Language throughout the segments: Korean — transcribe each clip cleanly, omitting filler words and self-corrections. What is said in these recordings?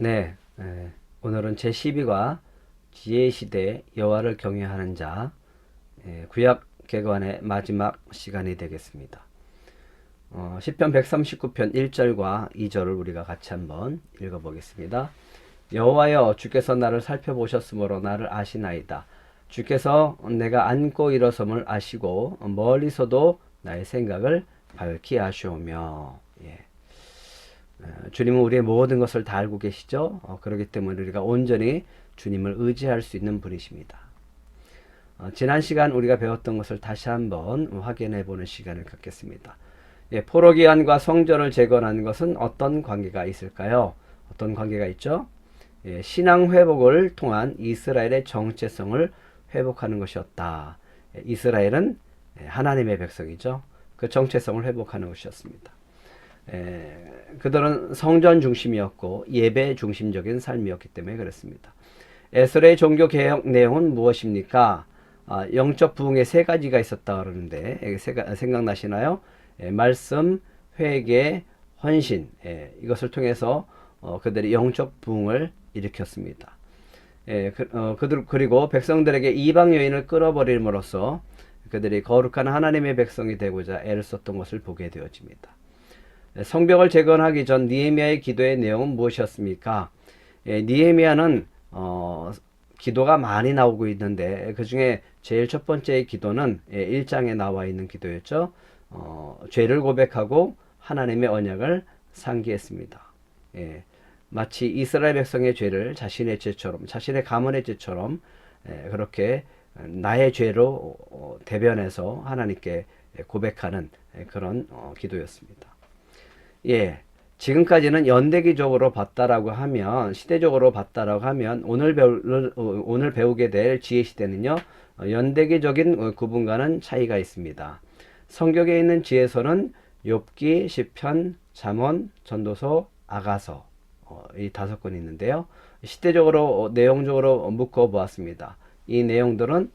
네, 오늘은 제12과 지혜 시대 여호와를 경외하는 자, 구약 개관의 마지막 시간이 되겠습니다. 시편 139편 1절과 2절을 우리가 같이 한번 읽어보겠습니다. 여호와여, 주께서 나를 살펴보셨으므로 나를 아시나이다. 주께서 내가 앉고 일어섬을 아시고 멀리서도 나의 생각을 밝히 아시오며. 예. 주님은 우리의 모든 것을 다 알고 계시죠. 그렇기 때문에 우리가 온전히 주님을 의지할 수 있는 분이십니다. 지난 시간 우리가 배웠던 것을 다시 한번 확인해 보는 시간을 갖겠습니다. 포로기한과 성전을 재건한 것은 어떤 관계가 있을까요? 어떤 관계가 있죠? 신앙 회복을 통한 이스라엘의 정체성을 회복하는 것이었다. 이스라엘은 하나님의 백성이죠. 그 정체성을 회복하는 것이었습니다. 그들은 성전 중심이었고 예배 중심적인 삶이었기 때문에 그렇습니다. 에스라의 종교 개혁 내용은 무엇입니까? 영적 부흥의 세 가지가 있었다 그러는데 생각나시나요? 말씀, 회개, 헌신, 이것을 통해서 그들이 영적 부흥을 일으켰습니다. 그리고 백성들에게 이방 여인을 끌어버림으로써 그들이 거룩한 하나님의 백성이 되고자 애를 썼던 것을 보게 되어집니다. 성벽을 재건하기 전 느헤미야의 기도의 내용은 무엇이었습니까? 느헤미야는 기도가 많이 나오고 있는데 그 중에 제일 첫 번째의 기도는 1장에 나와 있는 기도였죠. 죄를 고백하고 하나님의 언약을 상기했습니다. 마치 이스라엘 백성의 죄를 자신의 죄처럼, 자신의 가문의 죄처럼 그렇게 나의 죄로 대변해서 하나님께 고백하는 그런 기도였습니다. 지금까지는 연대기적으로 봤다라고 하면, 시대적으로 봤다라고 하면 오늘 배우게 될 지혜 시대는요, 연대기적인 구분과는 차이가 있습니다. 성경에 있는 지혜서는 욥기, 시편, 잠언, 전도서, 아가서, 이 5권이 있는데요. 시대적으로 내용적으로 묶어 보았습니다. 이 내용들은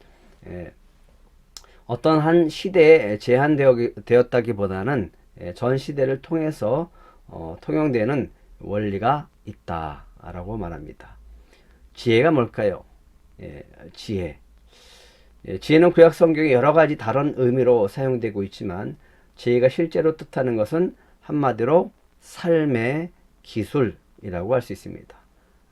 어떤 한 시대에 제한되었다기보다는 전 시대를 통해서 통용되는 원리가 있다라고 말합니다. 지혜가 뭘까요? 지혜. 지혜는 구약 성경에 여러 가지 다른 의미로 사용되고 있지만 지혜가 실제로 뜻하는 것은 한마디로 삶의 기술이라고 할 수 있습니다.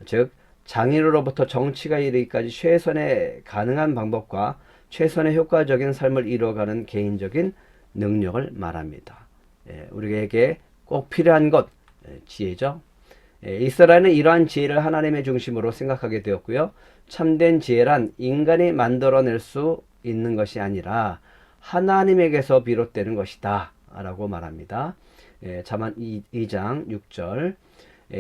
즉 장인으로부터 정치가 이르기까지 최선의 가능한 방법과 최선의 효과적인 삶을 이루어가는 개인적인 능력을 말합니다. 우리에게 꼭 필요한 것, 지혜죠. 이스라엘은 이러한 지혜를 하나님의 중심으로 생각하게 되었고요. 참된 지혜란 인간이 만들어낼 수 있는 것이 아니라 하나님에게서 비롯되는 것이다 라고 말합니다. 잠언 2장 6절.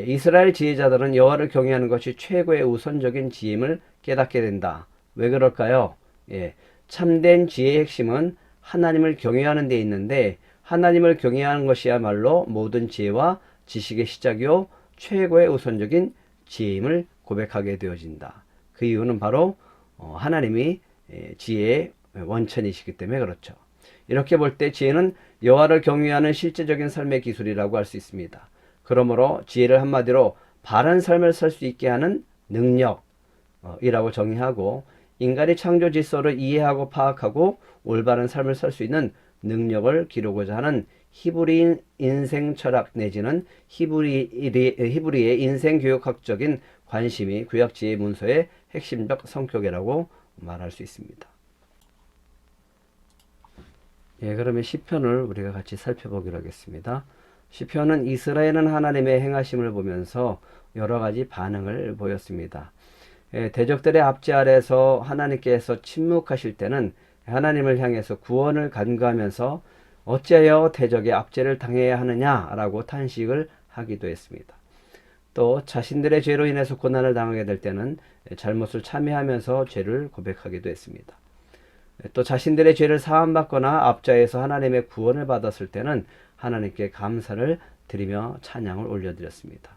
이스라엘 지혜자들은 여호와를 경외하는 것이 최고의 우선적인 지혜임을 깨닫게 된다. 왜 그럴까요? 참된 지혜의 핵심은 하나님을 경외하는 데 있는데 하나님을 경외하는 것이야말로 모든 지혜와 지식의 시작이요 최고의 우선적인 지혜임을 고백하게 되어진다. 그 이유는 바로 하나님이 지혜의 원천이시기 때문에 그렇죠. 이렇게 볼 때 지혜는 여호와를 경외하는 실제적인 삶의 기술이라고 할 수 있습니다. 그러므로 지혜를 한마디로 바른 삶을 살 수 있게 하는 능력이라고 정의하고 인간이 창조 질서를 이해하고 파악하고 올바른 삶을 살 수 있는 능력을 기르고자 하는 히브리인 인생 철학 내지는 히브리의 인생 교육학적인 관심이 구약 지혜 문서의 핵심적 성격이라고 말할 수 있습니다. 그러면 시편을 우리가 같이 살펴보기로 하겠습니다. 시편은 이스라엘은 하나님의 행하심을 보면서 여러 가지 반응을 보였습니다. 대적들의 압제 아래서 하나님께서 침묵하실 때는 하나님을 향해서 구원을 간구하면서 어찌하여 대적의 압제를 당해야 하느냐라고 탄식을 하기도 했습니다. 또 자신들의 죄로 인해서 고난을 당하게 될 때는 잘못을 참회하면서 죄를 고백하기도 했습니다. 또 자신들의 죄를 사함받거나 압제에서 하나님의 구원을 받았을 때는 하나님께 감사를 드리며 찬양을 올려드렸습니다.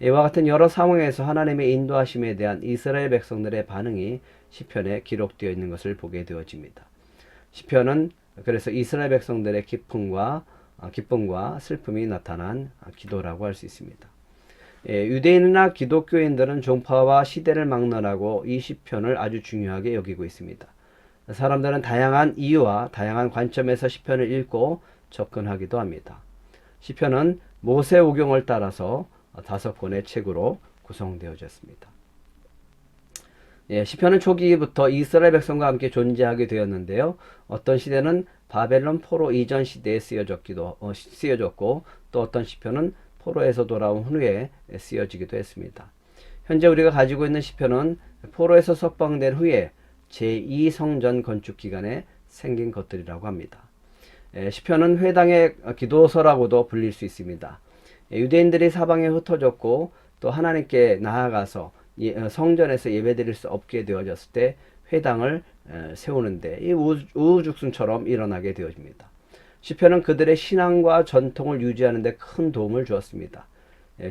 이와 같은 여러 상황에서 하나님의 인도하심에 대한 이스라엘 백성들의 반응이 시편에 기록되어 있는 것을 보게 되어집니다. 시편은 그래서 이스라엘 백성들의 기쁨과 슬픔이 나타난 기도라고 할 수 있습니다. 유대인이나 기독교인들은 종파와 시대를 막론하고 이 시편을 아주 중요하게 여기고 있습니다. 사람들은 다양한 이유와 다양한 관점에서 시편을 읽고 접근하기도 합니다. 시편은 모세오경을 따라서 5권의 책으로 구성되어졌습니다. 시편은 초기부터 이스라엘 백성과 함께 존재하게 되었는데요. 어떤 시대는 바벨론 포로 이전 시대에 쓰여졌고 또 어떤 시편은 포로에서 돌아온 후에 쓰여지기도 했습니다. 현재 우리가 가지고 있는 시편은 포로에서 석방된 후에 제2성전 건축 기간에 생긴 것들이라고 합니다. 시편은 회당의 기도서라고도 불릴 수 있습니다. 유대인들이 사방에 흩어졌고 또 하나님께 나아가서 성전에서 예배드릴 수 없게 되어졌을 때 회당을 세우는데 이 우후죽순처럼 일어나게 되어집니다. 시편은 그들의 신앙과 전통을 유지하는 데 큰 도움을 주었습니다.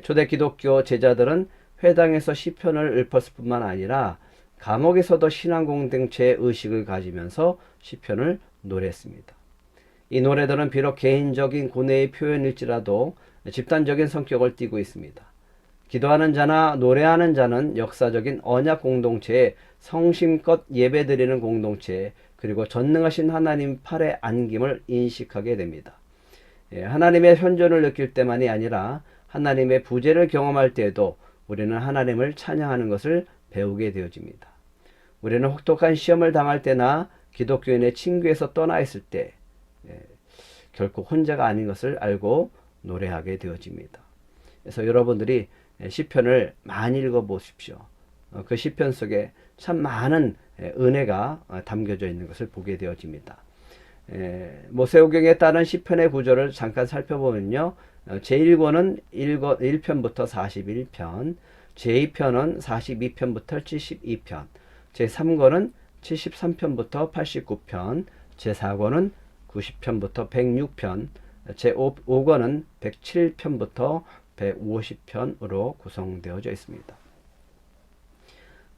초대 기독교 제자들은 회당에서 시편을 읊었을 뿐만 아니라 감옥에서도 신앙 공동체의 의식을 가지면서 시편을 노래했습니다. 이 노래들은 비록 개인적인 고뇌의 표현일지라도 집단적인 성격을 띠고 있습니다. 기도하는 자나 노래하는 자는 역사적인 언약 공동체에 성심껏 예배드리는 공동체 그리고 전능하신 하나님 팔에 안김을 인식하게 됩니다. 하나님의 현존을 느낄 때만이 아니라 하나님의 부재를 경험할 때에도 우리는 하나님을 찬양하는 것을 배우게 되어집니다. 우리는 혹독한 시험을 당할 때나 기독교인의 친구에서 떠나 있을 때 결코 혼자가 아닌 것을 알고 노래하게 되어집니다. 그래서 여러분들이 시편을 많이 읽어보십시오. 그 시편 속에 참 많은 은혜가 담겨져 있는 것을 보게 되어집니다. 모세오경에 따른 시편의 구조를 잠깐 살펴보면요. 제1권은 1편부터 41편, 제2편은 42편부터 72편, 제3권은 73편부터 89편, 제4권은 90편부터 106편, 제5권은 107편부터 150편으로 구성되어져 있습니다.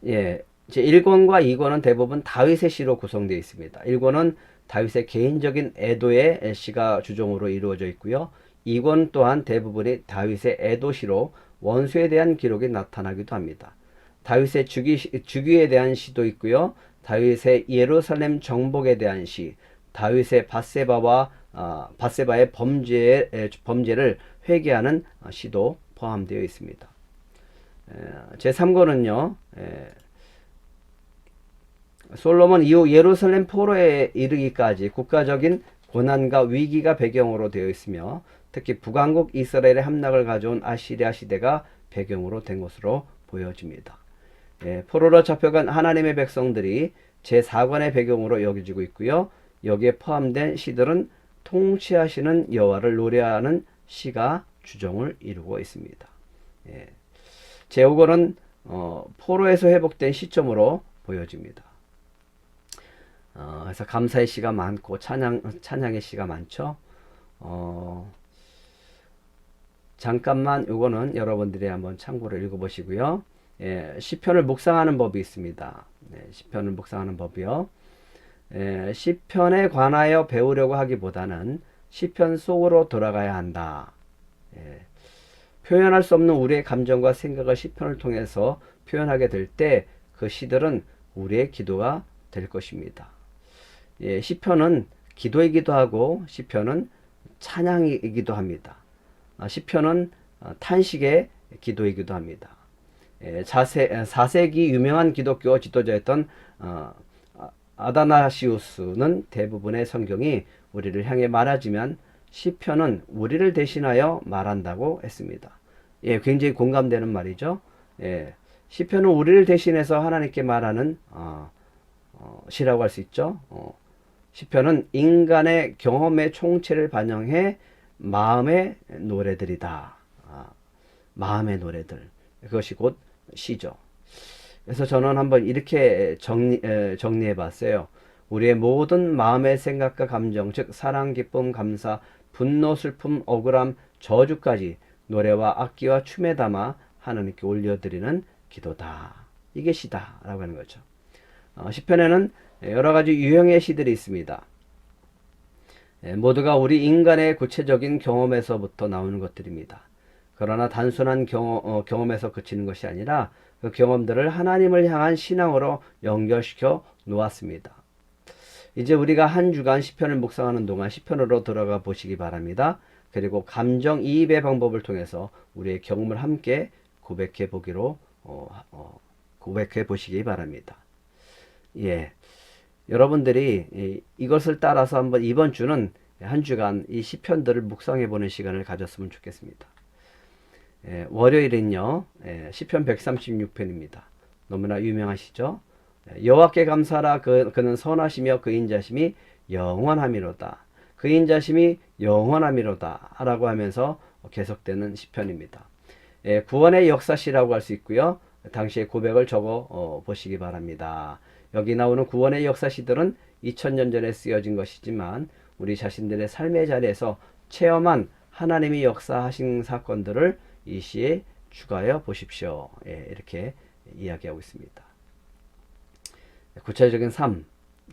제1권과 2권은 대부분 다윗의 시로 구성되어 있습니다. 1권은 다윗의 개인적인 애도의 시가 주종으로 이루어져 있고요. 2권 또한 대부분이 다윗의 애도시로 원수에 대한 기록이 나타나기도 합니다. 다윗의 주기에 대한 시도 있고요. 다윗의 예루살렘 정복에 대한 시, 다윗의 밧세바의 범죄를 회개하는 시도 포함되어 있습니다. 제3권은요. 솔로몬 이후 예루살렘 포로에 이르기까지 국가적인 고난과 위기가 배경으로 되어 있으며 특히 북왕국 이스라엘의 함락을 가져온 아시리아 시대가 배경으로 된 것으로 보여집니다. 포로로 잡혀간 하나님의 백성들이 제4권의 배경으로 여겨지고 있고요. 여기에 포함된 시들은 통치하시는 여호와를 노래하는 시가 주종을 이루고 있습니다. 제5권은 포로에서 회복된 시점으로 보여집니다. 그래서 감사의 시가 많고 찬양의 시가 많죠. 잠깐만 요거는 여러분들이 한번 참고로 읽어보시고요. 시편을 묵상하는 법이 있습니다. 시편을 묵상하는 법이요. 시편에 관하여 배우려고 하기보다는 시편 속으로 돌아가야 한다. 표현할 수 없는 우리의 감정과 생각을 시편을 통해서 표현하게 될 때 그 시들은 우리의 기도가 될 것입니다. 시편은 기도이기도 하고 시편은 찬양이기도 합니다. 시편은 탄식의 기도이기도 합니다. 4세기 유명한 기독교 지도자였던 아다나시우스는 대부분의 성경이 우리를 향해 말하지만 시편은 우리를 대신하여 말한다고 했습니다. 굉장히 공감되는 말이죠. 시편은 우리를 대신해서 하나님께 말하는 시라고 할 수 있죠. 시편은 인간의 경험의 총체를 반영해 마음의 노래들이다. 마음의 노래들. 그것이 곧 시죠. 그래서 저는 한번 이렇게 정리해 봤어요. 우리의 모든 마음의 생각과 감정, 즉 사랑, 기쁨, 감사, 분노, 슬픔, 억울함, 저주까지 노래와 악기와 춤에 담아 하나님께 올려드리는 기도다. 이게 시다라고 하는 거죠. 시편에는 여러 가지 유형의 시들이 있습니다. 모두가 우리 인간의 구체적인 경험에서부터 나오는 것들입니다. 그러나 단순한 경험에서 그치는 것이 아니라 그 경험들을 하나님을 향한 신앙으로 연결시켜 놓았습니다. 이제 우리가 한 주간 시편을 묵상하는 동안 시편으로 들어가 보시기 바랍니다. 그리고 감정이입의 방법을 통해서 우리의 경험을 함께 고백해 보시기 바랍니다. 예, 여러분들이 이것을 따라서 한번 이번 주는 한 주간 이 시편들을 묵상해 보는 시간을 가졌으면 좋겠습니다. 월요일은요, 시편 136편입니다. 너무나 유명하시죠? 여호와께 감사하라. 그는 선하시며 그 인자심이 영원하미로다. 그 인자심이 영원하미로다 라고 하면서 계속되는 시편입니다. 구원의 역사시라고 할 수 있고요. 당시의 고백을 적어 보시기 바랍니다. 여기 나오는 구원의 역사시들은 2000년 전에 쓰여진 것이지만 우리 자신들의 삶의 자리에서 체험한 하나님이 역사하신 사건들을 이 시에 추가하여 보십시오. 이렇게 이야기하고 있습니다. 구체적인 삶,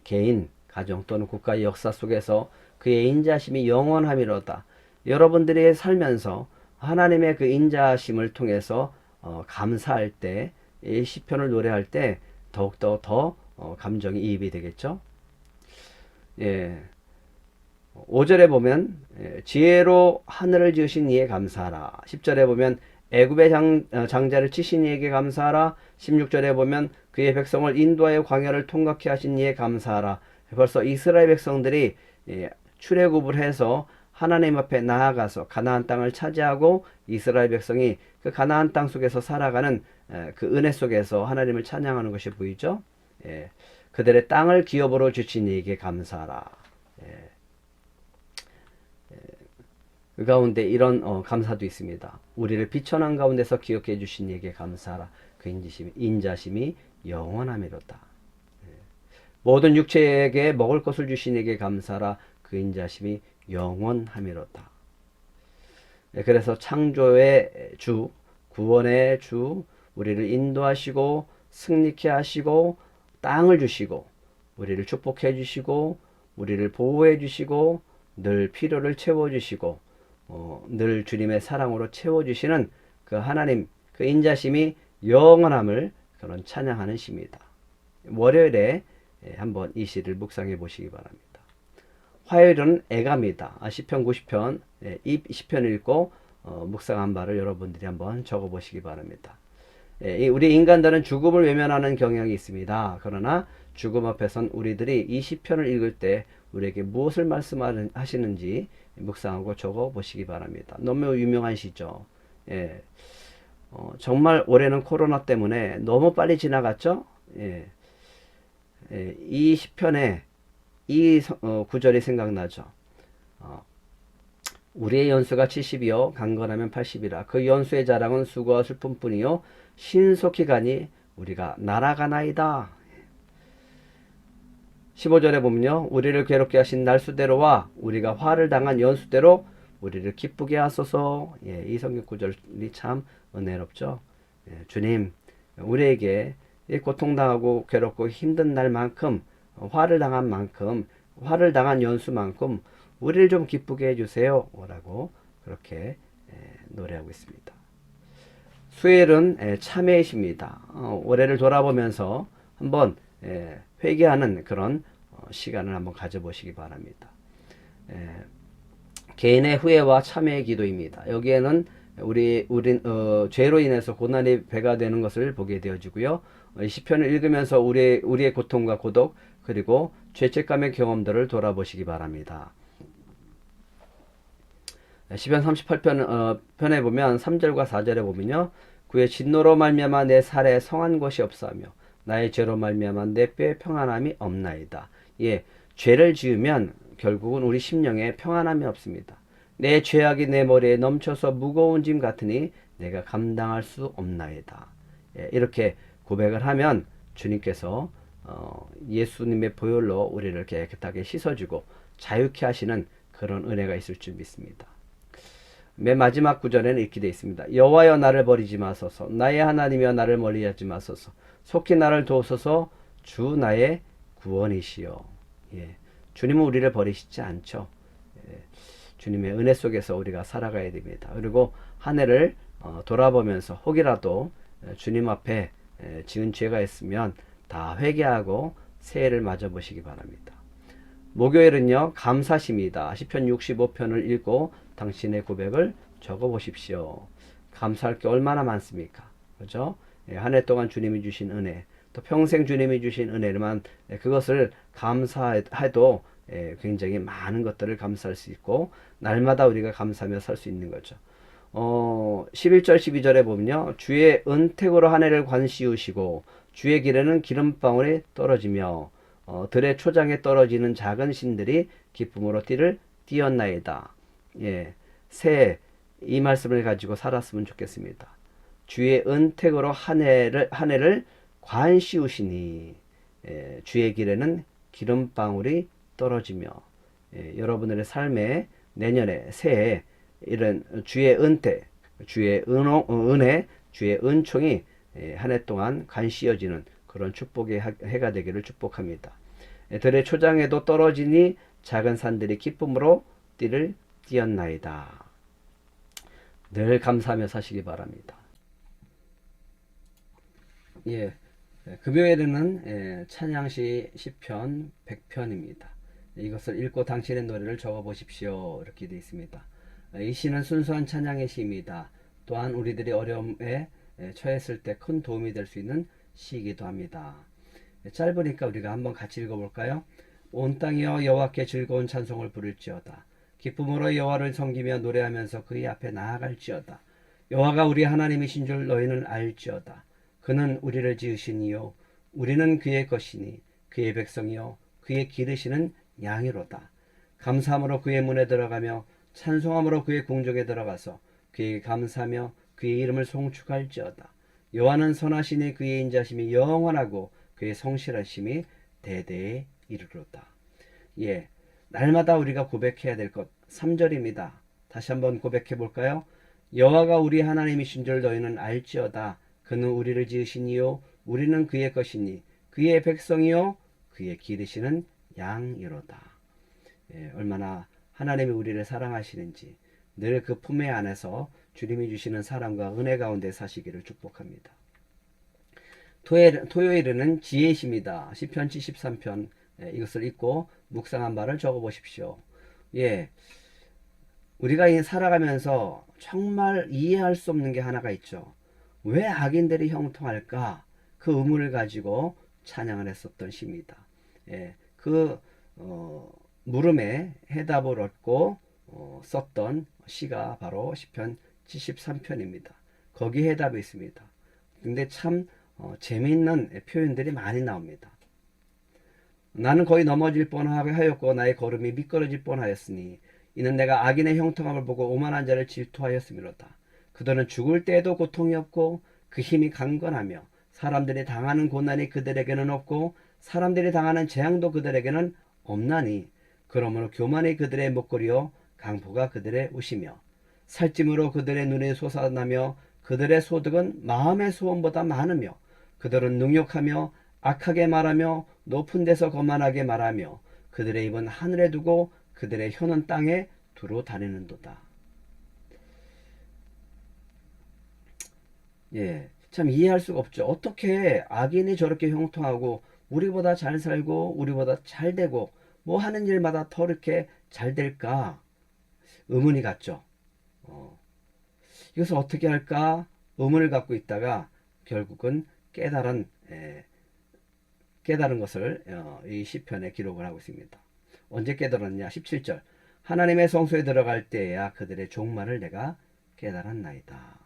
개인, 가정 또는 국가의 역사 속에서 그의 인자심이 영원함이로다. 여러분들이 살면서 하나님의 그 인자심을 통해서 감사할 때, 이 시편을 노래할 때 더욱더 더 감정이 이입이 되겠죠. 5절에 보면 지혜로 하늘을 지으신 이에 감사하라. 10절에 보면 애굽의 장자를 치신 이에게 감사하라. 16절에 보면 그의 백성을 인도하여 광야를 통과케 하신 이에 감사하라. 벌써 이스라엘 백성들이 출애굽을 해서 하나님 앞에 나아가서 가나안 땅을 차지하고 이스라엘 백성이 그 가나안 땅 속에서 살아가는 그 은혜 속에서 하나님을 찬양하는 것이 보이죠. 그들의 땅을 기업으로 주신 이에게 감사하라. 그 가운데 이런 감사도 있습니다. 우리를 비천한 가운데서 기억해 주신 이에게 감사하라. 그 인자심이 영원하미로다. 모든 육체에게 먹을 것을 주신 이에게 감사하라. 그 인자심이 영원하미로다. 그래서 창조의 주, 구원의 주, 우리를 인도하시고 승리케 하시고 땅을 주시고 우리를 축복해 주시고 우리를 보호해 주시고 늘 필요를 채워 주시고 늘 주님의 사랑으로 채워주시는 그 하나님, 그 인자심이 영원함을 그런 찬양하는 시입니다. 월요일에 한번 이 시를 묵상해 보시기 바랍니다. 화요일은 애감이다. 시편 90편, 이 시편을 읽고 묵상한 바를 여러분들이 한번 적어 보시기 바랍니다. 우리 인간들은 죽음을 외면하는 경향이 있습니다. 그러나 죽음 앞에선 우리들이 이 시편을 읽을 때 우리에게 무엇을 말씀하시는지 묵상하고 적어 보시기 바랍니다. 너무 유명한 시죠. 정말 올해는 코로나 때문에 너무 빨리 지나갔죠. 이 시편에 이 구절이 생각나죠. 우리의 연수가 70이요 강건하면 80이라. 그 연수의 자랑은 수고와 슬픔뿐이요 신속히 가니 우리가 날아가나이다. 15절에 보면요. 우리를 괴롭게 하신 날수대로와 우리가 화를 당한 연수대로 우리를 기쁘게 하소서. 이 성경 구절이 참 은혜롭죠. 주님, 우리에게 고통당하고 괴롭고 힘든 날만큼 화를 당한 연수만큼 우리를 좀 기쁘게 해주세요. 라고 그렇게 노래하고 있습니다. 수요일은 참회의 시입니다. 올해를 돌아보면서 한번 회개하는 그런 시간을 한번 가져보시기 바랍니다. 개인의 후회와 참회의 기도입니다. 여기에는 우린 죄로 인해서 고난이 배가 되는 것을 보게 되어지고요. 이 시편을 읽으면서 우리의 고통과 고독 그리고 죄책감의 경험들을 돌아보시기 바랍니다. 시편 38편 편에 보면 3절과 4절에 보면요. 그의 진노로 말미암아 내 살에 성한 것이 없사며 나의 죄로 말미암아 내 뼈에 평안함이 없나이다. 죄를 지으면 결국은 우리 심령에 평안함이 없습니다. 내 죄악이 내 머리에 넘쳐서 무거운 짐 같으니 내가 감당할 수 없나이다. 이렇게 고백을 하면 주님께서 예수님의 보혈로 우리를 깨끗하게 씻어주고 자유케 하시는 그런 은혜가 있을 줄 믿습니다. 맨 마지막 구절에는 이렇게 되어 있습니다. 여호와여 나를 버리지 마소서. 나의 하나님이여 나를 멀리하지 마소서. 속히 나를 도우소서. 주 나의 구원이시여. 주님은 우리를 버리시지 않죠. 주님의 은혜 속에서 우리가 살아가야 됩니다. 그리고 한 해를 돌아보면서 혹이라도 주님 앞에 지은 죄가 있으면 다 회개하고 새해를 맞아 보시기 바랍니다. 목요일은요, 감사심이다. 시편 65편을 읽고 당신의 고백을 적어 보십시오. 감사할 게 얼마나 많습니까? 그죠? 한 해 동안 주님이 주신 은혜, 또 평생 주님이 주신 은혜만 그것을 감사해도 굉장히 많은 것들을 감사할 수 있고, 날마다 우리가 감사하며 살 수 있는 거죠. 11절 12절에 보면요, 주의 은택으로 한 해를 관씌우시고 주의 길에는 기름방울이 떨어지며 들의 초장에 떨어지는 작은 신들이 기쁨으로 띠를 띄었나이다. 예, 새해 이 말씀을 가지고 살았으면 좋겠습니다. 주의 은택으로 한 해를 관씌우시니 주의 길에는 기름방울이 떨어지며 여러분들의 삶에 내년에 새해 이런 주의 은택, 주의 은혜, 주의 은총이 한 해 동안 관씌어지는 그런 축복의 해가 되기를 축복합니다. 들의 초장에도 떨어지니 작은 산들이 기쁨으로 띠를 띄었나이다. 늘 감사하며 사시기 바랍니다. 예, 금요일에는 찬양시 시편 100편입니다. 이것을 읽고 당신의 노래를 적어 보십시오. 이렇게 되어 있습니다. 이 시는 순수한 찬양의 시입니다. 또한 우리들이 어려움에 처했을 때 큰 도움이 될 수 있는 시이기도 합니다. 짧으니까 우리가 한번 같이 읽어볼까요? 온 땅이여 여호와께 즐거운 찬송을 부를지어다. 기쁨으로 여호와를 섬기며 노래하면서 그의 앞에 나아갈지어다. 여호와가 우리 하나님이신 줄 너희는 알지어다. 그는 우리를 지으시니요 우리는 그의 것이니 그의 백성이요 그의 기르시는 양이로다. 감사함으로 그의 문에 들어가며 찬송함으로 그의 궁정에 들어가서 그에게 감사하며 그의 이름을 송축할지어다. 여호와는 선하시니 그의 인자심이 영원하고 그의 성실하심이 대대에 이르로다. 예, 날마다 우리가 고백해야 될 것 3절입니다. 다시 한번 고백해 볼까요? 여호와가 우리 하나님이신 줄 너희는 알지어다. 그는 우리를 지으시니요 우리는 그의 것이니 그의 백성이요 그의 기르시는 양이로다. 예, 얼마나 하나님이 우리를 사랑하시는지 늘 그 품에 안에서 주님이 주시는 사랑과 은혜 가운데 사시기를 축복합니다. 토요일에는 지혜심이다. 시편 73편 이것을 읽고 묵상한 바를 적어 보십시오. 예, 우리가 살아가면서 정말 이해할 수 없는 게 하나가 있죠. 왜 악인들이 형통할까? 그 의문을 가지고 찬양을 했었던 시입니다. 예, 그 물음에 해답을 얻고 썼던 시가 바로 시편 73편입니다. 거기에 해답이 있습니다. 근데 참 재미있는 표현들이 많이 나옵니다. 나는 거의 넘어질 뻔하였고 나의 걸음이 미끄러질 뻔하였으니 이는 내가 악인의 형통함을 보고 오만한 자를 질투하였음이로다. 그들은 죽을 때에도 고통이 없고 그 힘이 강건하며 사람들이 당하는 고난이 그들에게는 없고 사람들이 당하는 재앙도 그들에게는 없나니 그러므로 교만이 그들의 목걸이요 강포가 그들의 옷이며 살찜으로 그들의 눈이 솟아나며 그들의 소득은 마음의 소원보다 많으며 그들은 능욕하며 악하게 말하며 높은 데서 거만하게 말하며 그들의 입은 하늘에 두고 그들의 혀는 땅에 두루 다니는도다. 예, 참 이해할 수가 없죠. 어떻게 악인이 저렇게 형통하고 우리보다 잘 살고 우리보다 잘 되고 뭐 하는 일마다 더 이렇게 잘 될까? 의문이 갔죠. 이것을 어떻게 할까? 의문을 갖고 있다가 결국은 깨달은 것을 이 시편에 기록을 하고 있습니다. 언제 깨달았냐? 17절. 하나님의 성소에 들어갈 때야 그들의 종말을 내가 깨달았나이다.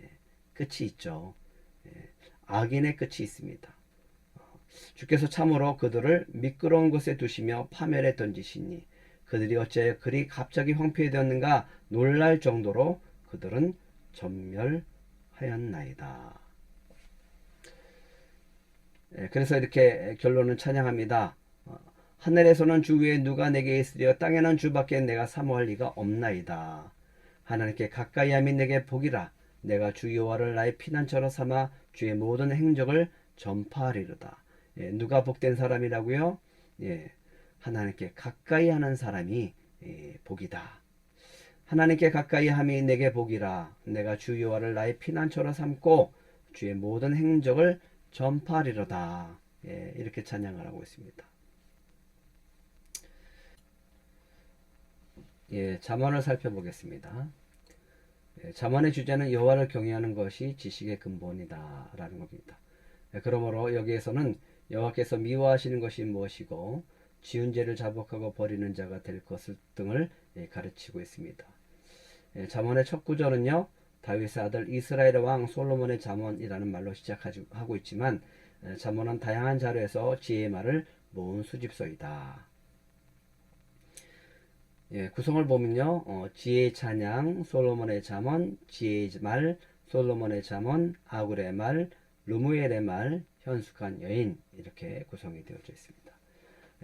예, 끝이 있죠. 예, 악인의 끝이 있습니다. 주께서 참으로 그들을 미끄러운 곳에 두시며 파멸에 던지시니 그들이 어찌하여 그리 갑자기 황폐되었는가 놀랄 정도로 그들은 전멸하였나이다. 그래서 이렇게 결론은 찬양합니다. 하늘에서는 주 위에 누가 내게 있으리요 땅에는 주밖에 내가 사모할 리가 없나이다. 하나님께 가까이 함이 내게 복이라. 내가 주 여호와를 나의 피난처로 삼아 주의 모든 행적을 전파하리로다. 누가 복된 사람이라고요? 하나님께 가까이 하는 사람이 복이다. 하나님께 가까이 함이 내게 복이라. 내가 주 여호와를 나의 피난처로 삼고 주의 모든 행적을 전파하리로다. 예, 이렇게 찬양을 하고 있습니다. 예, 잠언을 살펴보겠습니다. 예, 잠언의 주제는 여호와를 경외하는 것이 지식의 근본이다 라는 겁니다. 예, 그러므로 여기에서는 여호와께서 미워하시는 것이 무엇이고 지은 죄를 자복하고 버리는 자가 될 것을 등을 가르치고 있습니다. 예, 잠언의 첫 구절은요, 다윗의 아들 이스라엘의 왕 솔로몬의 잠언이라는 말로 시작하고 있지만 잠언은 다양한 자료에서 지혜의 말을 모은 수집서이다. 예, 구성을 보면요, 지혜의 찬양, 솔로몬의 잠언, 지혜의 말, 솔로몬의 잠언, 아굴의 말, 르무엘의 말, 현숙한 여인 이렇게 구성이 되어져 있습니다.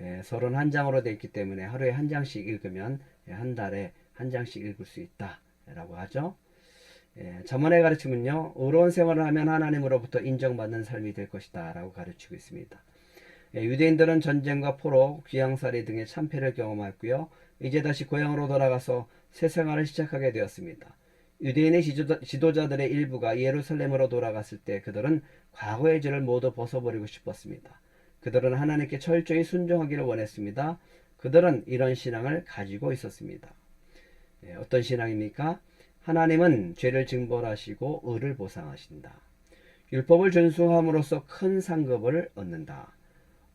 예, 31장으로 되어 있기 때문에 하루에 한 장씩 읽으면 한 달에 한 장씩 읽을 수 있다 라고 하죠. 예, 잠언의 가르침은요, 의로운 생활을 하면 하나님으로부터 인정받는 삶이 될 것이다 라고 가르치고 있습니다. 예, 유대인들은 전쟁과 포로, 귀양살이 등의 참패를 경험했고요. 이제 다시 고향으로 돌아가서 새 생활을 시작하게 되었습니다. 유대인의 지도자들의 일부가 예루살렘으로 돌아갔을 때 그들은 과거의 죄를 모두 벗어버리고 싶었습니다. 그들은 하나님께 철저히 순종하기를 원했습니다. 그들은 이런 신앙을 가지고 있었습니다. 예, 어떤 신앙입니까? 하나님은 죄를 징벌하시고 의를 보상하신다. 율법을 준수함으로써 큰 상급을 얻는다.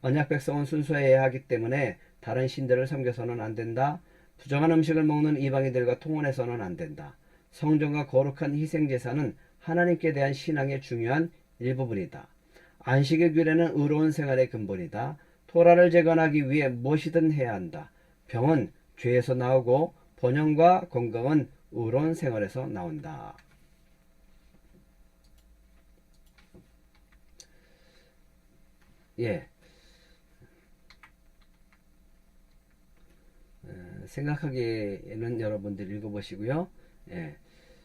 언약 백성은 순수해야 하기 때문에 다른 신들을 섬겨서는 안 된다. 부정한 음식을 먹는 이방인들과 통혼해서는 안 된다. 성전과 거룩한 희생제사는 하나님께 대한 신앙의 중요한 일부분이다. 안식의 규례는 의로운 생활의 근본이다. 토라를 재건하기 위해 무엇이든 해야 한다. 병은 죄에서 나오고 번영과 건강은 의로운 생활에서 나온다. 예. 생각하기에는 여러분들 읽어보시고요. 예.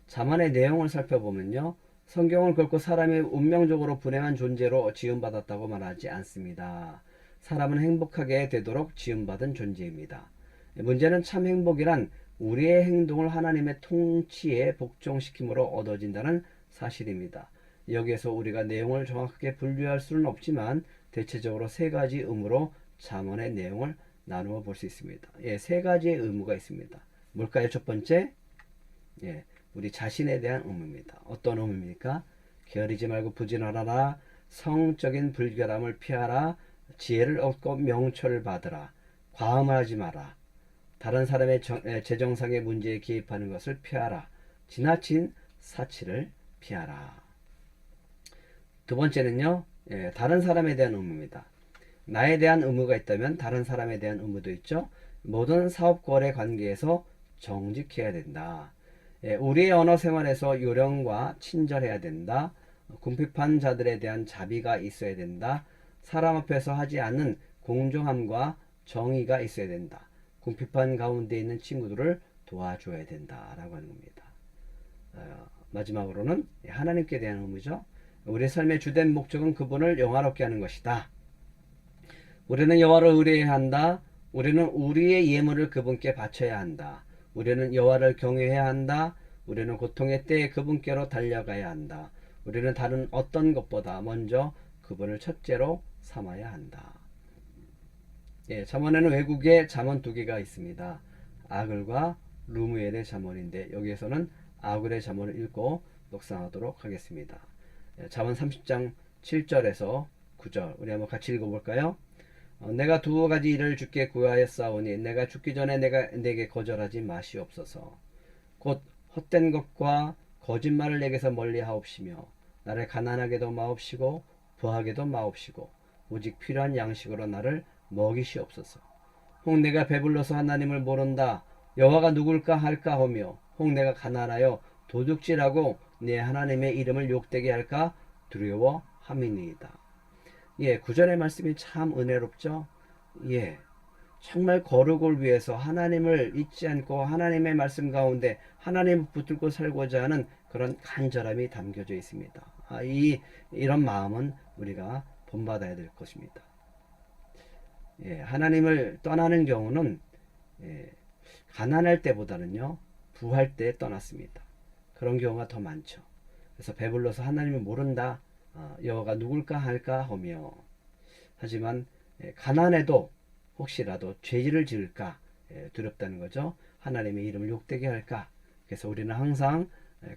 잠언의 내용을 살펴보면요. 성경을 걸고 사람이 운명적으로 불행한 존재로 지음받았다고 말하지 않습니다. 사람은 행복하게 되도록 지음받은 존재입니다. 문제는 참 행복이란 우리의 행동을 하나님의 통치에 복종시킴으로 얻어진다는 사실입니다. 여기에서 우리가 내용을 정확하게 분류할 수는 없지만 대체적으로 세 가지 의무로 잠언의 내용을 나누어 볼 수 있습니다. 예, 세 가지의 의무가 있습니다. 뭘까요? 첫 번째, 예, 우리 자신에 대한 의무입니다. 어떤 의무입니까? 게으르지 말고 부지런하라, 성적인 불결함을 피하라, 지혜를 얻고 명철을 받으라, 과음하지 마라, 다른 사람의 재정상의 문제에 개입하는 것을 피하라, 지나친 사치를 피하라. 두 번째는요, 예, 다른 사람에 대한 의무입니다. 나에 대한 의무가 있다면 다른 사람에 대한 의무도 있죠. 모든 사업 거래 관계에서 정직해야 된다. 예, 우리의 언어 생활에서 요령과 친절해야 된다. 궁핍한 자들에 대한 자비가 있어야 된다. 사람 앞에서 하지 않는 공정함과 정의가 있어야 된다. 궁핍한 가운데 있는 친구들을 도와줘야 된다라고 하는 겁니다. 마지막으로는 하나님께 대한 의무죠. 우리 삶의 주된 목적은 그분을 영화롭게 하는 것이다. 우리는 여호와를 의뢰해야 한다. 우리는 우리의 예물을 그분께 바쳐야 한다. 우리는 여호와를 경외해야 한다. 우리는 고통의 때에 그분께로 달려가야 한다. 우리는 다른 어떤 것보다 먼저 그분을 첫째로 삼아야 한다. 예, 잠언에는 외국에 잠언 두 개가 있습니다. 아글과 르무엘의 잠언인데 여기에서는 아글의 잠언을 읽고 묵상하도록 하겠습니다. 예, 잠언 30장 7절에서 9절 우리 한번 같이 읽어볼까요? 내가 두 가지 일을 주께 구하였사오니 내가 죽기 전에 내게 거절하지 마시옵소서. 곧 헛된 것과 거짓말을 내게서 멀리하옵시며 나를 가난하게도 마옵시고 부하게도 마옵시고 오직 필요한 양식으로 나를 먹이시옵소서. 혹 내가 배불러서 하나님을 모른다 여호와가 누굴까 할까 하며 혹 내가 가난하여 도둑질하고 내 하나님의 이름을 욕되게 할까 두려워함이니이다. 예, 구절의 말씀이 참 은혜롭죠? 예, 정말 거룩을 위해서 하나님을 잊지 않고 하나님의 말씀 가운데 하나님을 붙들고 살고자 하는 그런 간절함이 담겨져 있습니다. 이런 마음은 우리가 본받아야 될 것입니다. 예, 하나님을 떠나는 경우는 예, 가난할 때보다는요 부할 때 떠났습니다. 그런 경우가 더 많죠. 그래서 배불러서 하나님을 모른다, 여호와가 누굴까 할까 하며, 하지만 가난해도 혹시라도 죄를 지을까 두렵다는 거죠. 하나님의 이름을 욕되게 할까. 그래서 우리는 항상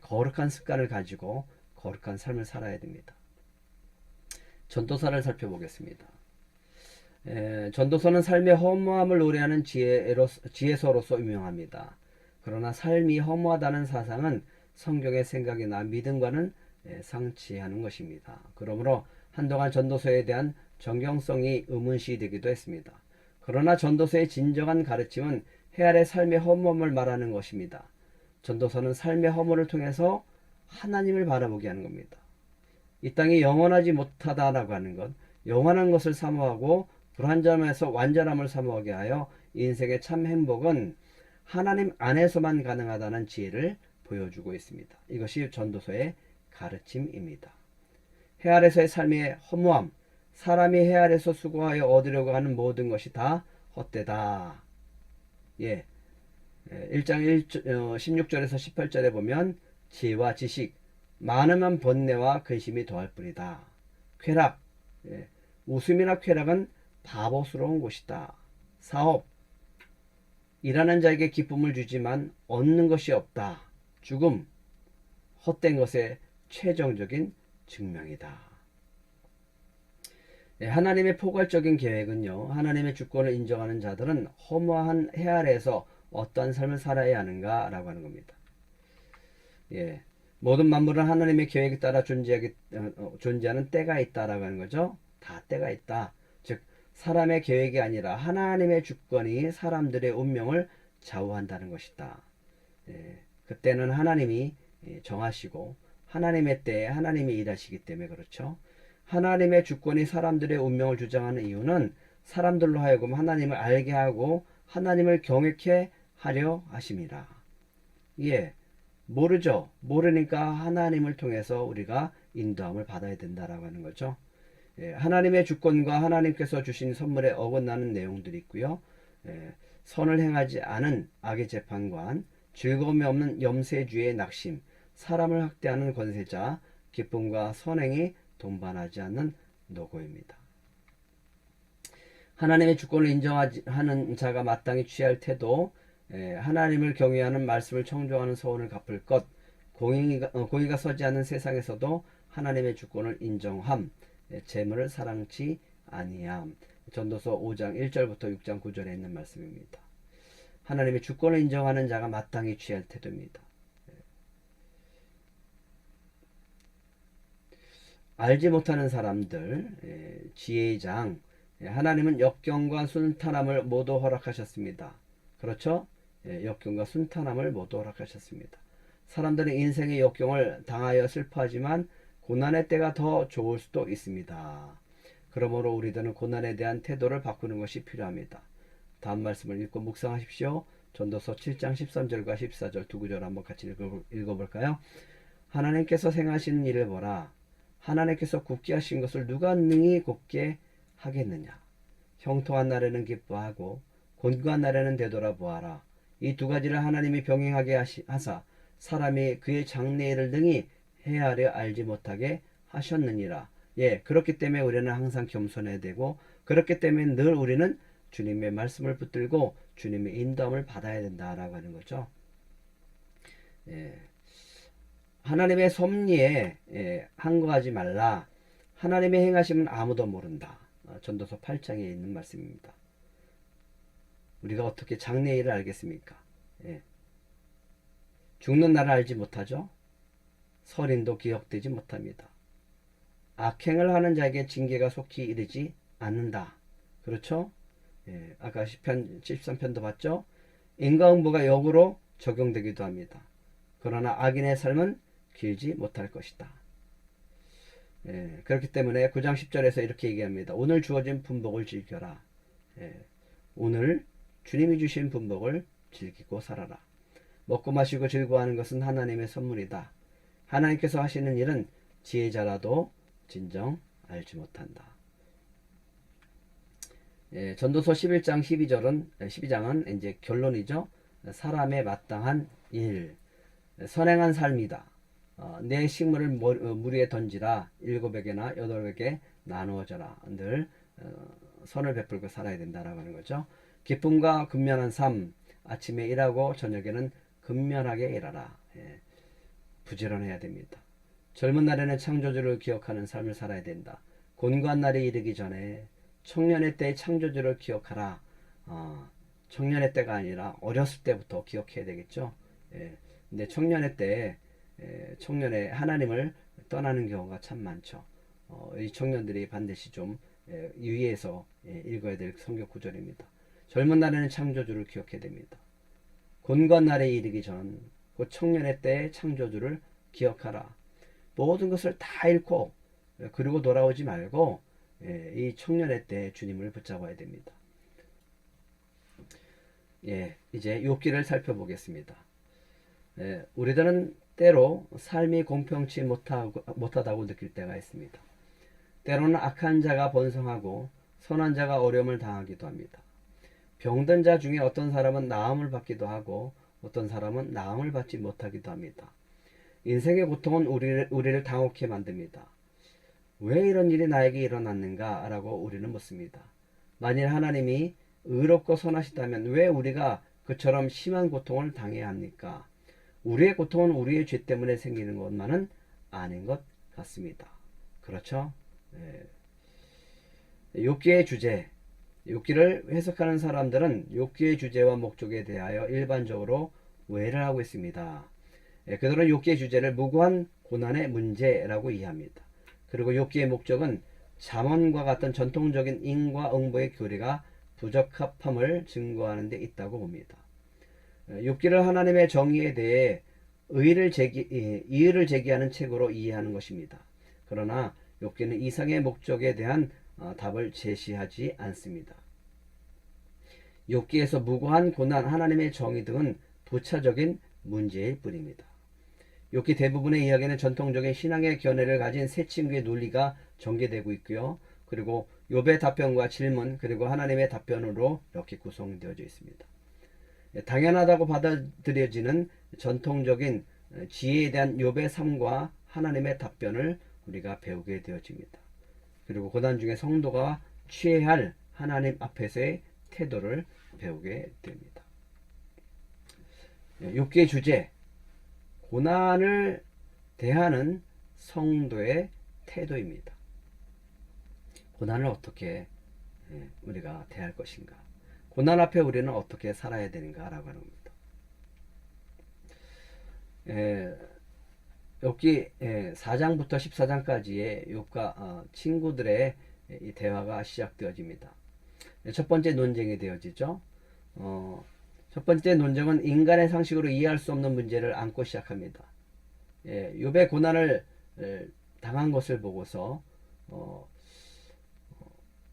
거룩한 습관을 가지고 거룩한 삶을 살아야 됩니다. 전도서를 살펴보겠습니다. 전도서는 삶의 허무함을 노래하는 지혜서로서 유명합니다. 그러나 삶이 허무하다는 사상은 성경의 생각이나 믿음과는 상치하는 것입니다. 그러므로 한동안 전도서에 대한 정경성이 의문시되기도 했습니다. 그러나 전도서의 진정한 가르침은 해 아래 삶의 허무함을 말하는 것입니다. 전도서는 삶의 허물을 통해서 하나님을 바라보게 하는 겁니다. 이 땅이 영원하지 못하다라고 하는 것, 영원한 것을 사모하고 불완전함에서 완전함을 사모하게 하여 인생의 참 행복은 하나님 안에서만 가능하다는 지혜를 보여주고 있습니다. 이것이 전도서의 가르침입니다. 해 아래서의 삶의 허무함, 사람이 해 아래서 수고하여 얻으려고 하는 모든 것이 다 헛되다. 1장 16절에서 18절에 보면 지혜와 지식, 많으면 번뇌와 근심이 더할 뿐이다. 쾌락, 웃음이나 쾌락은 바보스러운 곳이다. 사업, 일하는 자에게 기쁨을 주지만 얻는 것이 없다. 죽음, 헛된 것의 최종적인 증명이다. 하나님의 포괄적인 계획은요, 하나님의 주권을 인정하는 자들은 허무한 해 아래에서 어떠한 삶을 살아야 하는가 라고 하는 겁니다. 모든 만물은 하나님의 계획에 따라 존재하는 때가 있다라고 하는 거죠. 다 때가 있다. 즉 사람의 계획이 아니라 하나님의 주권이 사람들의 운명을 좌우한다는 것이다. 그때는 하나님이 정하시고 하나님의 때에 하나님이 일하시기 때문에 그렇죠. 하나님의 주권이 사람들의 운명을 주장하는 이유는 사람들로 하여금 하나님을 알게 하고 하나님을 경외케 하려 하심이라. 모르죠. 모르니까 하나님을 통해서 우리가 인도함을 받아야 된다라고 하는 거죠. 하나님의 주권과 하나님께서 주신 선물에 어긋나는 내용들이 있고요. 선을 행하지 않은 악의 재판관, 즐거움이 없는 염세주의 낙심, 사람을 학대하는 권세자, 기쁨과 선행이 동반하지 않는 노고입니다. 하나님의 주권을 인정하는 자가 마땅히 취할 태도, 하나님을 경외하는 말씀을 청종하는 소원을 갚을 것, 공의가 서지 않는 세상에서도 하나님의 주권을 인정함, 재물을 사랑치 아니함. 전도서 5장 1절부터 6장 9절에 있는 말씀입니다. 하나님의 주권을 인정하는 자가 마땅히 취할 태도입니다. 알지 못하는 사람들, 지혜의 장, 하나님은 역경과 순탄함을 모두 허락하셨습니다. 그렇죠? 역경과 순탄함을 모두 허락하셨습니다. 사람들은 인생의 역경을 당하여 슬퍼하지만 고난의 때가 더 좋을 수도 있습니다. 그러므로 우리들은 고난에 대한 태도를 바꾸는 것이 필요합니다. 다음 말씀을 읽고 묵상하십시오. 전도서 7장 13절과 14절 두 구절 한번 같이 읽어볼까요? 하나님께서 행하시는 일을 보라. 하나님께서 굳게 하신 것을 누가 능히 곱게 하겠느냐. 형통한 날에는 기뻐하고 곤고한 날에는 되돌아보아라. 이 두 가지를 하나님이 병행하게 하사 사람이 그의 장래일을 능히 헤아려 알지 못하게 하셨느니라. 그렇기 때문에 우리는 항상 겸손해야 되고, 그렇기 때문에 늘 우리는 주님의 말씀을 붙들고 주님의 인도함을 받아야 된다라고 하는 거죠. 하나님의 섭리에 항거하지 말라. 하나님의 행하심은 아무도 모른다. 전도서 8장에 있는 말씀입니다. 우리가 어떻게 장래일을 알겠습니까? 죽는 날을 알지 못하죠. 설인도 기억되지 못합니다. 악행을 하는 자에게 징계가 속히 이르지 않는다. 그렇죠? 아까 시편 73편도 봤죠? 인과응보가 역으로 적용되기도 합니다. 그러나 악인의 삶은 길지 못할 것이다. 그렇기 때문에 9장 10절에서 이렇게 얘기합니다. 오늘 주어진 분복을 즐겨라. 오늘 주님이 주신 분복을 즐기고 살아라. 먹고 마시고 즐거워하는 것은 하나님의 선물이다. 하나님께서 하시는 일은 지혜자라도 진정 알지 못한다. 전도서 11장 12장은 이제 결론이죠. 사람의 마땅한 1. 선행한 삶이다. 내 식물을 물 위에 던지라. 7에게나 8에게 나누어져라. 늘 선을 베풀고 살아야 된다라고 하는 거죠. 기쁨과 근면한 삶. 아침에 일하고 저녁에는 근면하게 일하라. 예, 부지런해야 됩니다. 젊은 날에는 창조주를 기억하는 삶을 살아야 된다. 곤고한 날이 이르기 전에 청년의 때의 창조주를 기억하라. 청년의 때가 아니라 어렸을 때부터 기억해야 되겠죠. 예, 근데 청년의 때 청년의 하나님을 떠나는 경우가 참 많죠. 이 청년들이 반드시 좀 유의해서 읽어야 될 성경 구절입니다. 젊은 날에는 창조주를 기억해야 됩니다. 곤고한 날에 이르기 전 곧 청년의 때의 창조주를 기억하라. 모든 것을 다 잃고 그리고 돌아오지 말고 이 청년의 때 주님을 붙잡아야 됩니다. 이제 욥기를 살펴보겠습니다. 우리들은 때로 삶이 공평치 못하다고 느낄 때가 있습니다. 때로는 악한 자가 번성하고 선한 자가 어려움을 당하기도 합니다. 병든 자 중에 어떤 사람은 나음을 받기도 하고 어떤 사람은 나음을 받지 못하기도 합니다. 인생의 고통은 우리를 당혹해 만듭니다. 왜 이런 일이 나에게 일어났는가? 라고 우리는 묻습니다. 만일 하나님이 의롭고 선하시다면 왜 우리가 그처럼 심한 고통을 당해야 합니까? 우리의 고통은 우리의 죄 때문에 생기는 것만은 아닌 것 같습니다. 그렇죠? 욥기의 주제, 욥기를 해석하는 사람들은 욥기의 주제와 목적에 대하여 일반적으로 오해를 하고 있습니다. 그들은 욥기의 주제를 무고한 고난의 문제라고 이해합니다. 그리고 욥기의 목적은 잠언과 같은 전통적인 인과 응보의 교리가 부적합함을 증거하는 데 있다고 봅니다. 욥기를 하나님의 정의에 대해 이의를 제기하는 책으로 이해하는 것입니다. 그러나 욥기는 이상의 목적에 대한 답을 제시하지 않습니다. 욥기에서 무고한 고난, 하나님의 정의 등은 부차적인 문제일 뿐입니다. 욥기 대부분의 이야기는 전통적인 신앙의 견해를 가진 세 친구의 논리가 전개되고 있고요. 그리고 욥의 답변과 질문 그리고 하나님의 답변으로 이렇게 구성되어져 있습니다. 당연하다고 받아들여지는 전통적인 지혜에 대한 욥의 삶과 하나님의 답변을 우리가 배우게 되어집니다. 그리고 고난 중에 성도가 취해야 할 하나님 앞에서의 태도를 배우게 됩니다. 욥기의 주제, 고난을 대하는 성도의 태도입니다. 고난을 어떻게 우리가 대할 것인가? 고난 앞에 우리는 어떻게 살아야 되는가? 라고 하는 겁니다. 욥기 4장부터 14장까지의 욥과 친구들의 이 대화가 시작되어집니다. 첫 번째 논쟁이 되어지죠. 첫 번째 논쟁은 인간의 상식으로 이해할 수 없는 문제를 안고 시작합니다. 욥의 고난을 당한 것을 보고서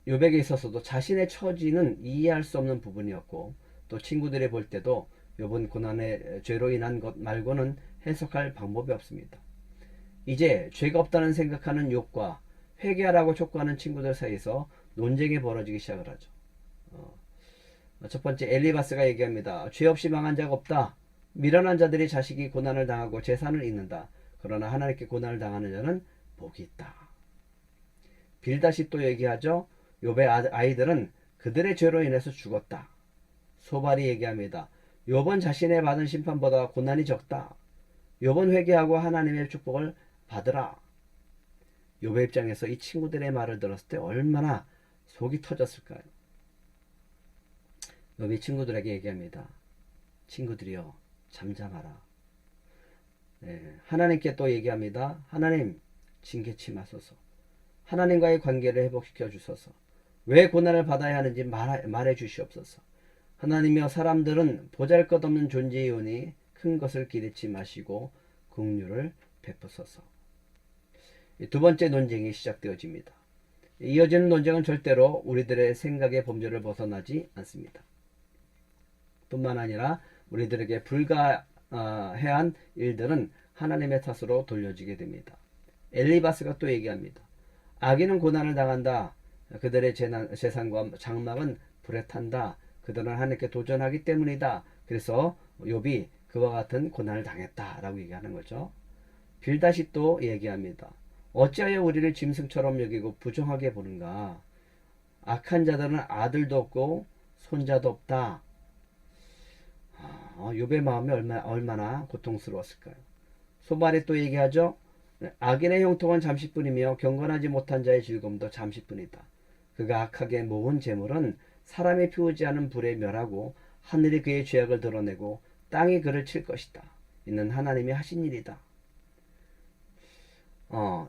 욥에게 있어서도 자신의 처지는 이해할 수 없는 부분이었고 또 친구들이 볼 때도 욥은 고난의 죄로 인한 것 말고는 해석할 방법이 없습니다. 이제 죄가 없다는 생각하는 욥과 회개하라고 촉구하는 친구들 사이에서 논쟁이 벌어지기 시작을 하죠. 첫 번째 엘리바스가 얘기합니다. 죄 없이 망한 자가 없다. 미련한 자들이 자식이 고난을 당하고 재산을 잃는다. 그러나 하나님께 고난을 당하는 자는 복이 있다. 빌닷이 또 얘기하죠. 욥의 아이들은 그들의 죄로 인해서 죽었다. 소발이 얘기합니다. 욥은 자신의 받은 심판보다 고난이 적다. 욥은 회개하고 하나님의 축복을 받으라. 욥의 입장에서 이 친구들의 말을 들었을 때 얼마나 속이 터졌을까요? 욥이 친구들에게 얘기합니다. 친구들이여 잠잠하라. 하나님께 또 얘기합니다. 하나님 징계치 마소서. 하나님과의 관계를 회복시켜 주소서. 왜 고난을 받아야 하는지 말해 주시옵소서. 하나님이여 사람들은 보잘것없는 존재이오니 큰 것을 기대치 마시고 긍휼을 베푸소서. 두 번째 논쟁이 시작되어집니다. 이어지는 논쟁은 절대로 우리들의 생각의 범주를 벗어나지 않습니다. 뿐만 아니라 우리들에게 불가해한 일들은 하나님의 탓으로 돌려지게 됩니다. 엘리바스가 또 얘기합니다. 악인은 고난을 당한다. 그들의 재산과 장막은 불에 탄다. 그들은 하나님께 도전하기 때문이다. 그래서 욥이 그와 같은 고난을 당했다라고 얘기하는 거죠. 빌닷이 또 얘기합니다. 어찌하여 우리를 짐승처럼 여기고 부정하게 보는가? 악한 자들은 아들도 없고 손자도 없다. 욥의 마음이 얼마나 고통스러웠을까요? 소발이 또 얘기하죠. 악인의 형통은 잠시뿐이며 경건하지 못한 자의 즐거움도 잠시뿐이다. 그가 악하게 모은 재물은 사람이 피우지 않은 불에 멸하고 하늘이 그의 죄악을 드러내고 땅이 그를 칠 것이다. 이는 하나님이 하신 일이다.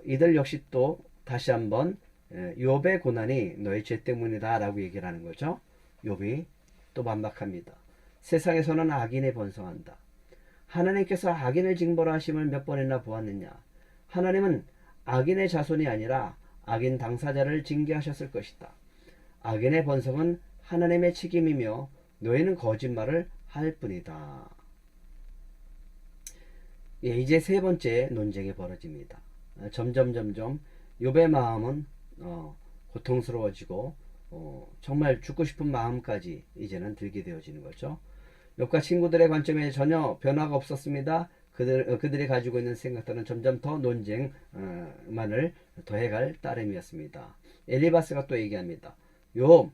이들 역시 또 다시 한번 욥의 고난이 너의 죄 때문이다 라고 얘기를 하는 거죠. 욥이 또 반박합니다. 세상에서는 악인이 번성한다. 하나님께서 악인을 징벌하심을 몇 번이나 보았느냐. 하나님은 악인의 자손이 아니라 악인 당사자를 징계하셨을 것이다. 악인의 번성은 하나님의 책임이며 너희는 거짓말을 할 뿐이다. 예, 이제 세 번째 논쟁이 벌어집니다. 점점 욥의 마음은 고통스러워지고 정말 죽고 싶은 마음까지 이제는 들게 되어지는 거죠. 욥과 친구들의 관점에 전혀 변화가 없었습니다. 그들이 가지고 있는 생각들은 점점 더 논쟁만을 더해갈 따름이었습니다. 엘리바스가 또 얘기합니다. 욥,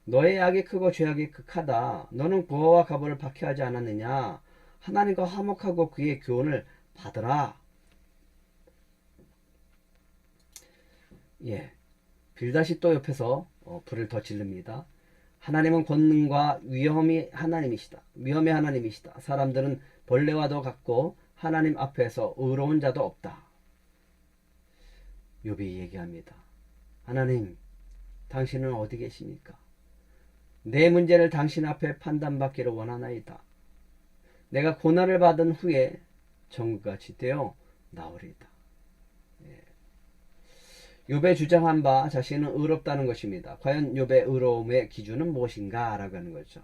너의 악이 크고 죄악이 극하다. 너는 고아와 가부를 박해하지 않았느냐? 하나님과 화목하고 그의 교훈을 받으라. 예, 빌닷이 또 옆에서 불을 더 지릅니다. 하나님은 권능과 위험의 하나님이시다. 사람들은 벌레와도 같고 하나님 앞에서 의로운 자도 없다. 욥이 얘기합니다. 하나님, 당신은 어디 계십니까? 내 문제를 당신 앞에 판단받기를 원하나이다. 내가 고난을 받은 후에 정금같이 되어 나오리이다. 욥의 주장한 바 자신은 의롭다는 것입니다. 과연 욥의 의로움의 기준은 무엇인가? 라고 하는 거죠.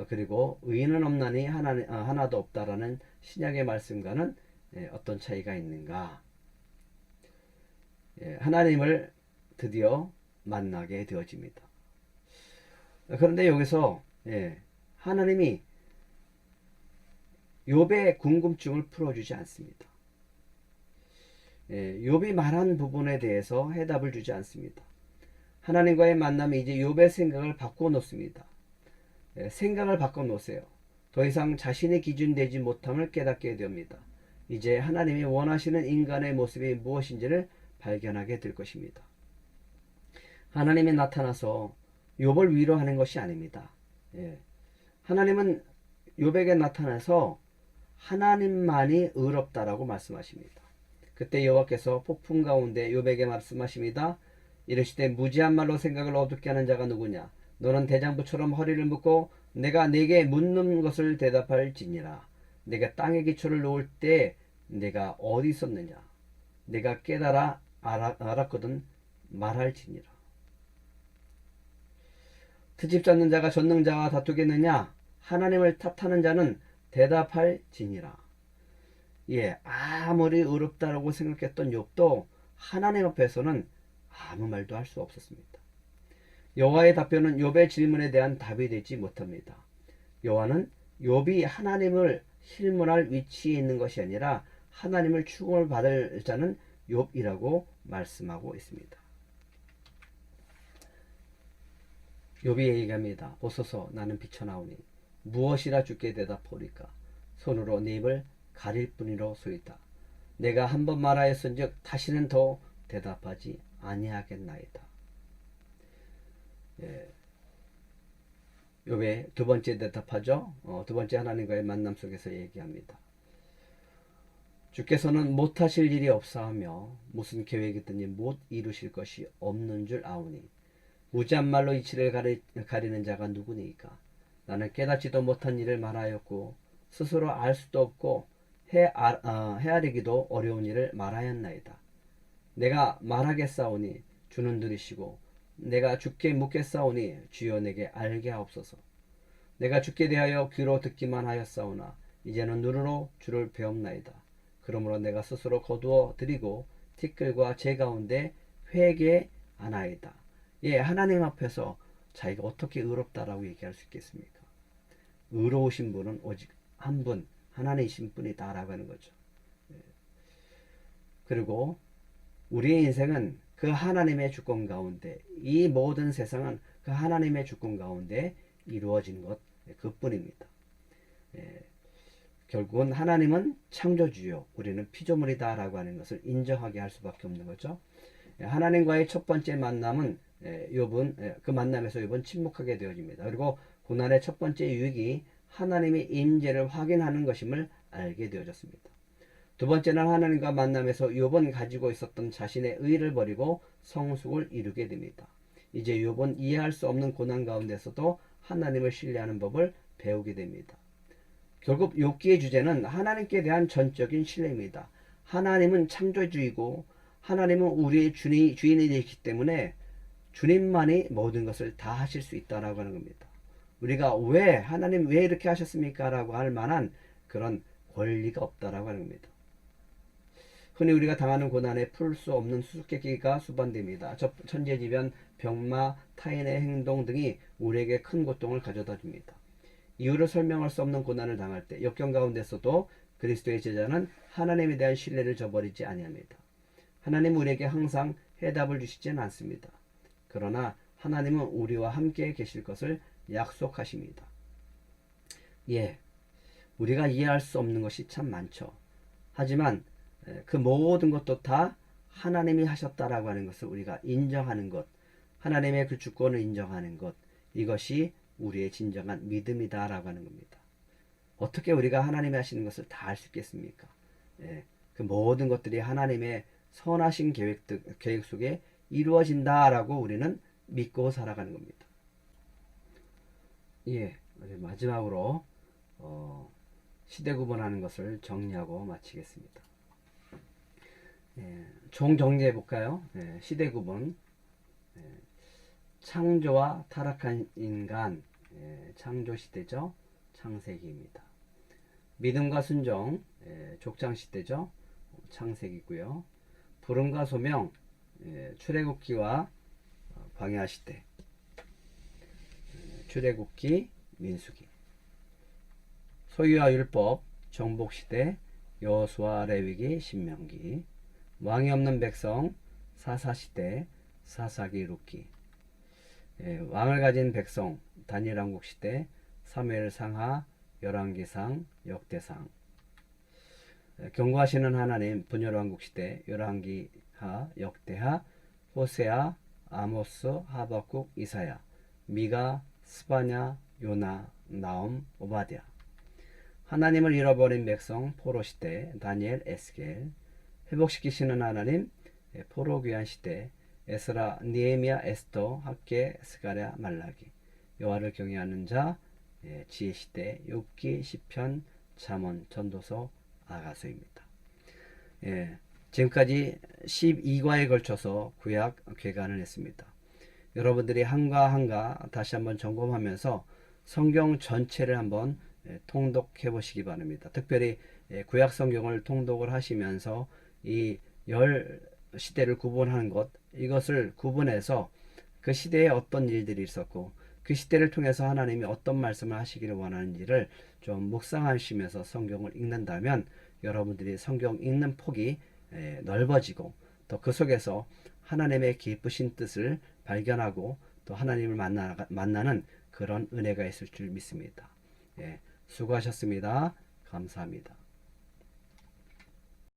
그리고 의인은 없나니 하나도 없다라는 신약의 말씀과는 어떤 차이가 있는가? 하나님을 드디어 만나게 되어집니다. 그런데 여기서 하나님이 욥의 궁금증을 풀어주지 않습니다. 욥이 말한 부분에 대해서 해답을 주지 않습니다. 하나님과의 만남이 이제 욥의 생각을 바꿔놓습니다. 생각을 바꿔놓으세요. 더 이상 자신의 기준 되지 못함을 깨닫게 됩니다. 이제 하나님이 원하시는 인간의 모습이 무엇인지를 발견하게 될 것입니다. 하나님이 나타나서 욥을 위로하는 것이 아닙니다. 하나님은 욥에게 나타나서 하나님만이 의롭다라고 말씀하십니다. 그때 여호와께서 폭풍 가운데 욥에게 말씀하십니다. 이르시되 무지한 말로 생각을 어둡게 하는 자가 누구냐? 너는 대장부처럼 허리를 묶고 내가 네게 묻는 것을 대답할지니라. 내가 땅에 기초를 놓을 때 내가 어디 있었느냐? 내가 깨달아 알았거든 말할지니라. 트집 잡는 자가 전능자와 다투겠느냐? 하나님을 탓하는 자는 대답할지니라. 아무리 의롭다라고 생각했던 욥도 하나님 앞에서는 아무 말도 할 수 없었습니다. 여호와의 답변은 욥의 질문에 대한 답이 되지 못합니다. 여호와는 욥이 하나님을 실문할 위치에 있는 것이 아니라 하나님을 추궁을 받을 자는 욥이라고 말씀하고 있습니다. 욥이 얘기합니다. 보소서 나는 비쳐나오니 무엇이라 주께 대답하리까? 손으로 네 입을 가릴 뿐이로소이다. 내가 한번 말하였은즉 다시는 더 대답하지 아니하겠나이다. 욥의 두 번째 대답하죠. 두 번째 하나님과의 만남 속에서 얘기합니다. 주께서는 못하실 일이 없사하며 무슨 계획이든지 못 이루실 것이 없는 줄 아오니 무지한 말로 이치를 가리는 자가 누구니까? 나는 깨닫지도 못한 일을 말하였고 스스로 알 수도 없고 헤아리기도 어려운 일을 말하였나이다. 내가 말하겠사오니 주는 들으시고 내가 주께 묻겠사오니 주여 내게 알게 하옵소서. 내가 주께 대하여 귀로 듣기만 하였사오나 이제는 눈으로 주를 배웁나이다. 그러므로 내가 스스로 거두어 드리고 티끌과 재 가운데 회개하나이다. 하나님 앞에서 자기가 어떻게 의롭다라고 얘기할 수 있겠습니까? 의로우신 분은 오직 한 분, 하나님이신 분이다라고 하는 거죠. 그리고 우리의 인생은 그 하나님의 주권 가운데, 이 모든 세상은 그 하나님의 주권 가운데 이루어진 것 그뿐입니다. 결국은 하나님은 창조주요, 우리는 피조물이다라고 하는 것을 인정하게 할 수밖에 없는 거죠. 하나님과의 첫 번째 만남은 욥은 그 만남에서 욥은 침묵하게 되어집니다. 그리고 고난의 첫 번째 유익이 하나님의 임재를 확인하는 것임을 알게 되어졌습니다. 두 번째는 하나님과 만남에서 욥은 가지고 있었던 자신의 의를 버리고 성숙을 이루게 됩니다. 이제 욥은 이해할 수 없는 고난 가운데서도 하나님을 신뢰하는 법을 배우게 됩니다. 결국 욥기의 주제는 하나님께 대한 전적인 신뢰입니다. 하나님은 창조주이고 하나님은 우리의 주인이 되기 때문에 주님만이 모든 것을 다 하실 수 있다라고 하는 겁니다. 우리가 하나님 왜 이렇게 하셨습니까? 라고 할 만한 그런 권리가 없다라고 하는 겁니다. 흔히 우리가 당하는 고난에 풀 수 없는 수수께끼가 수반됩니다. 천재지변, 병마, 타인의 행동 등이 우리에게 큰 고통을 가져다 줍니다. 이유를 설명할 수 없는 고난을 당할 때 역경 가운데서도 그리스도의 제자는 하나님에 대한 신뢰를 저버리지 아니합니다. 하나님은 우리에게 항상 해답을 주시지는 않습니다. 그러나 하나님은 우리와 함께 계실 것을 약속하십니다. 우리가 이해할 수 없는 것이 참 많죠. 하지만 그 모든 것도 다 하나님이 하셨다라고 하는 것을 우리가 인정하는 것, 하나님의 그 주권을 인정하는 것, 이것이 우리의 진정한 믿음이다라고 하는 겁니다. 어떻게 우리가 하나님이 하시는 것을 다 알 수 있겠습니까? 그 모든 것들이 하나님의 선하신 계획 속에 이루어진다라고 우리는 믿고 살아가는 겁니다. 마지막으로 시대 구분하는 것을 정리하고 마치겠습니다. 총정리해 볼까요? 시대 구분. 창조와 타락한 인간, 창조 시대죠. 창세기입니다. 믿음과 순종, 족장 시대죠. 창세기고요. 부름과 소명, 출애굽기와 광야 시대, 출애굽기, 민수기. 소유와 율법, 정복 시대, 여호수아, 레위기, 신명기. 왕이 없는 백성, 사사 시대, 사사기, 룻기. 왕을 가진 백성, 다니엘 왕국 시대, 사무엘 상하, 열왕기상, 역대상. 경고하시는 하나님, 분열 왕국 시대, 열왕기하, 역대하, 호세아, 아모스, 하박국, 이사야, 미가, 스바냐, 요나, 나옴, 오바댜. 하나님을 잃어버린 백성, 포로 시대, 다니엘, 에스겔. 회복시키시는 하나님, 포로 귀환 시대, 에스라, 니에미야, 에스더, 학개, 스가랴, 말라기. 여호와를 경외하는 자, 지혜 시대, 욥기, 시편, 잠언, 전도서, 아가서입니다. 지금까지 12과에 걸쳐서 구약 개관을 했습니다. 여러분들이 한과 한과 다시 한번 점검하면서 성경 전체를 한번 통독해 보시기 바랍니다. 특별히 구약 성경을 통독을 하시면서 이 열 시대를 구분하는 것, 이것을 구분해서 그 시대에 어떤 일들이 있었고 그 시대를 통해서 하나님이 어떤 말씀을 하시기를 원하는지를 좀 묵상하시면서 성경을 읽는다면 여러분들이 성경 읽는 폭이 넓어지고 또 그 속에서 하나님의 기쁘신 뜻을 발견하고 또 하나님을 만나는 그런 은혜가 있을 줄 믿습니다. 수고하셨습니다. 감사합니다.